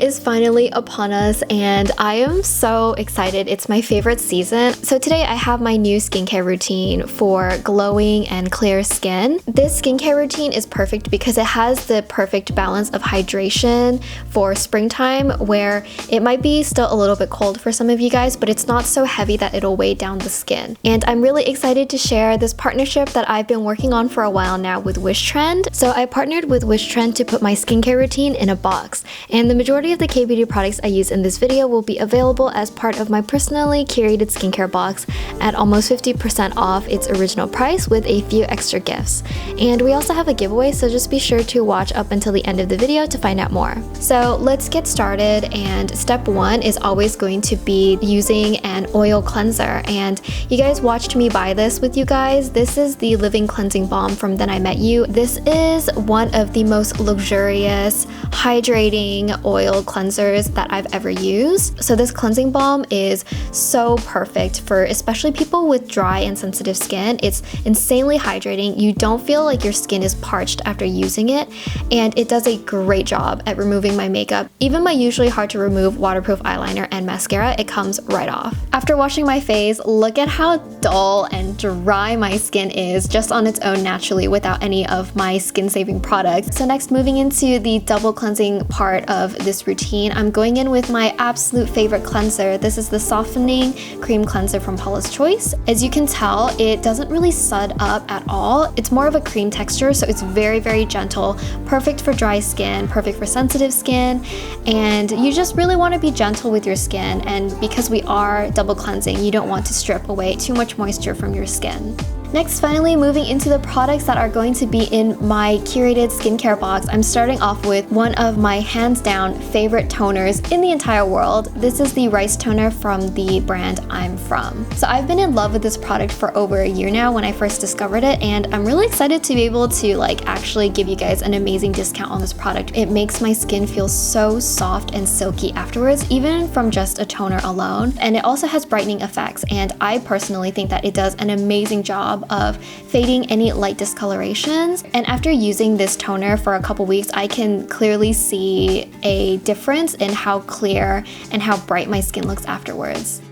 is finally upon us and I am so excited. It's my favorite season. So today I have my new skincare routine for glowing and clear skin. This skincare routine is perfect because it has the perfect balance of hydration for springtime, where it might be still a little bit cold for some of you guys, but it's not so heavy that it'll weigh down the skin. And I'm really excited to share this partnership that I've been working on for a while now with Wishtrend. So I partnered with Wishtrend to put my skincare routine in a box, and the majority of the K-beauty products I use in this video will be available as part of my personally curated skincare box at almost 50% off its original price with a few extra gifts. And we also have a giveaway, so just be sure to watch up until the end of the video to find out more. So let's get started, and step one is always going to be using an oil cleanser. And you guys watched me buy this with you guys. This is the Living Cleansing Balm from Then I Met You. This is one of the most luxurious, hydrating oil cleansers that I've ever used. So this cleansing balm is so perfect for especially people with dry and sensitive skin. It's insanely hydrating. You don't feel like your skin is parched after using it, and it does a great job at removing my makeup. Even my usually hard to remove waterproof eyeliner and mascara, it comes right off. After washing my face, look at how dull and dry my skin is just on its own naturally without any of my skin saving products. So next, moving into the double cleansing part of this routine, I'm going in with my absolute favorite cleanser. This is the Softening Cream Cleanser from Paula's Choice. As you can tell, it doesn't really sud up at all. It's more of a cream texture, so it's very gentle, perfect for dry skin, perfect for sensitive skin, and you just really want to be gentle with your skin. And because we are double cleansing, you don't want to strip away too much moisture from your skin. Next, finally moving into the products that are going to be in my curated skincare box, I'm starting off with one of my hands down favorite toners in the entire world. This is the rice toner from the brand I'm From. So I've been in love with this product for over a year now when I first discovered it, and I'm really excited to be able to actually give you guys an amazing discount on this product. It makes my skin feel so soft and silky afterwards, even from just a toner alone. And it also has brightening effects, and I personally think that it does an amazing job of fading any light discolorations. And after using this toner for a couple weeks, I can clearly see a difference in how clear and how bright my skin looks afterwards.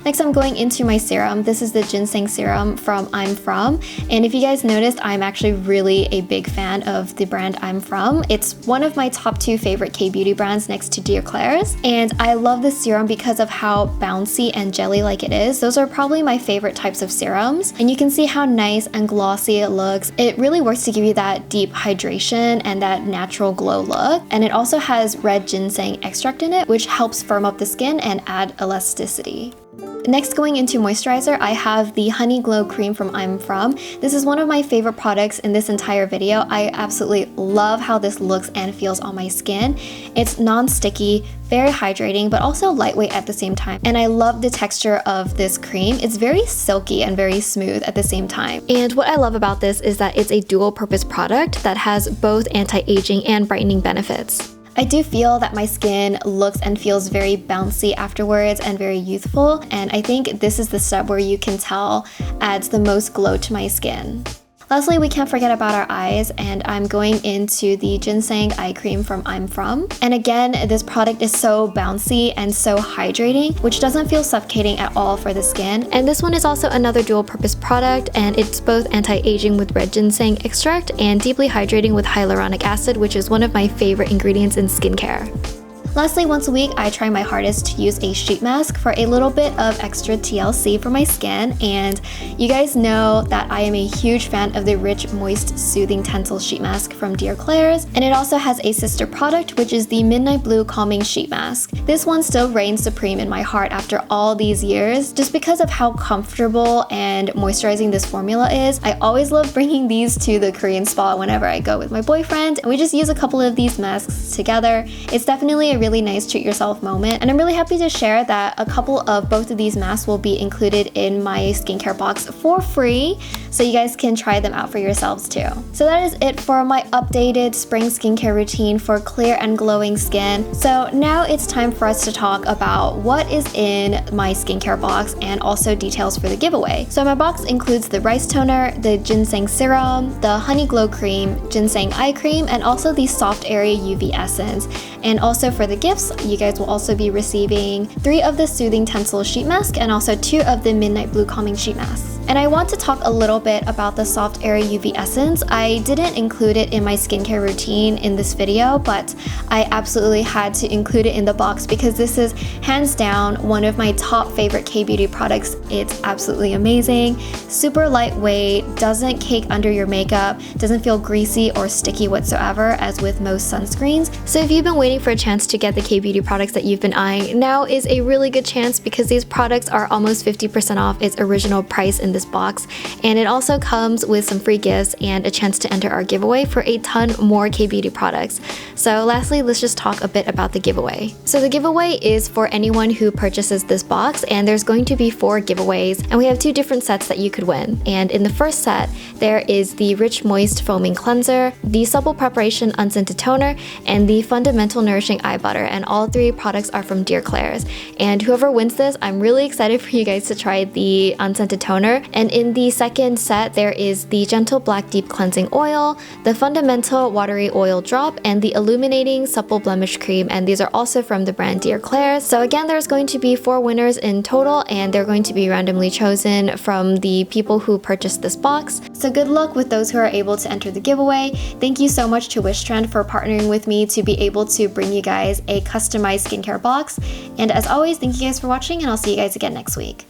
Next, I'm going into my serum. This is the ginseng serum from I'm From. And if you guys noticed, I'm actually really a big fan of the brand I'm From. It's one of my top 2 favorite K-beauty brands next to klairs. And I love this serum because of how bouncy and jelly-like it is. Those are probably my favorite types of serums. And you can see how nice and glossy it looks. It really works to give you that deep hydration and that natural glow look. And it also has red ginseng extract in it, which helps firm up the skin and add elasticity. Next, going into moisturizer, I have the Honey Glow Cream from I'm From. This is one of my favorite products in this entire video. I absolutely love how this looks and feels on my skin. It's non-sticky, very hydrating, but also lightweight at the same time. And I love the texture of this cream. It's very silky and very smooth at the same time. And what I love about this is that it's a dual purpose product that has both anti-aging and brightening benefits. I do feel that my skin looks and feels very bouncy afterwards and very youthful, and I think this is the step where you can tell adds the most glow to my skin. Lastly, we can't forget about our eyes, and I'm going into the Ginseng Eye Cream from I'm From. And again, this product is so bouncy and so hydrating, which doesn't feel suffocating at all for the skin. And this one is also another dual purpose product, and it's both anti-aging with red ginseng extract and deeply hydrating with hyaluronic acid, which is one of my favorite ingredients in skincare. Lastly, once a week, I try my hardest to use a sheet mask for a little bit of extra TLC for my skin. And you guys know that I am a huge fan of the rich, moist, soothing tencel sheet mask from klairs. And it also has a sister product, which is the Midnight Blue Calming Sheet Mask. This one still reigns supreme in my heart after all these years, just because of how comfortable and moisturizing this formula is. I always love bringing these to the Korean spa whenever I go with my boyfriend, and we just use a couple of these masks together. It's definitely a really nice treat yourself moment, and I'm really happy to share that a couple of both of these masks will be included in my skincare box for free, so you guys can try them out for yourselves too. So that is it for my updated spring skincare routine for clear and glowing skin. So now it's time for us to talk about what is in my skincare box and also details for the giveaway. So my box includes the rice toner, the ginseng serum, the honey glow cream, ginseng eye cream, and also the soft airy UV essence. And also for the gifts, you guys will also be receiving 3 of the Soothing Tencel Sheet Mask and also 2 of the Midnight Blue Calming Sheet Masks. And I want to talk a little bit about the Soft Airy UV Essence. I didn't include it in my skincare routine in this video, but I absolutely had to include it in the box because this is hands down one of my top favorite K-beauty products. It's absolutely amazing, super lightweight, doesn't cake under your makeup, doesn't feel greasy or sticky whatsoever as with most sunscreens. So if you've been waiting for a chance to get the K-beauty products that you've been eyeing, now is a really good chance because these products are almost 50% off its original price in this box, and it also comes with some free gifts and a chance to enter our giveaway for a ton more K-beauty products. So lastly, let's just talk a bit about the giveaway. So the giveaway is for anyone who purchases this box, and there's going to be 4 giveaways, and we have 2 different sets that you could win. And in the first set, there is the Rich Moist Foaming Cleanser, the Supple Preparation Unscented Toner, and the Fundamental Nourishing Eye Butter, and all 3 products are from Dear Klairs. And whoever wins this, I'm really excited for you guys to try the unscented toner. And in the second set, there is the Gentle Black Deep Cleansing Oil, the Fundamental Watery Oil Drop, and the Illuminating Supple Blemish Cream, and these are also from the brand Dear Klairs. So again, there's going to be 4 winners in total, and they're going to be randomly chosen from the people who purchased this box. So good luck with those who are able to enter the giveaway. Thank you so much to Wishtrend for partnering with me to be able to bring you guys a customized skincare box. And as always, thank you guys for watching, and I'll see you guys again next week.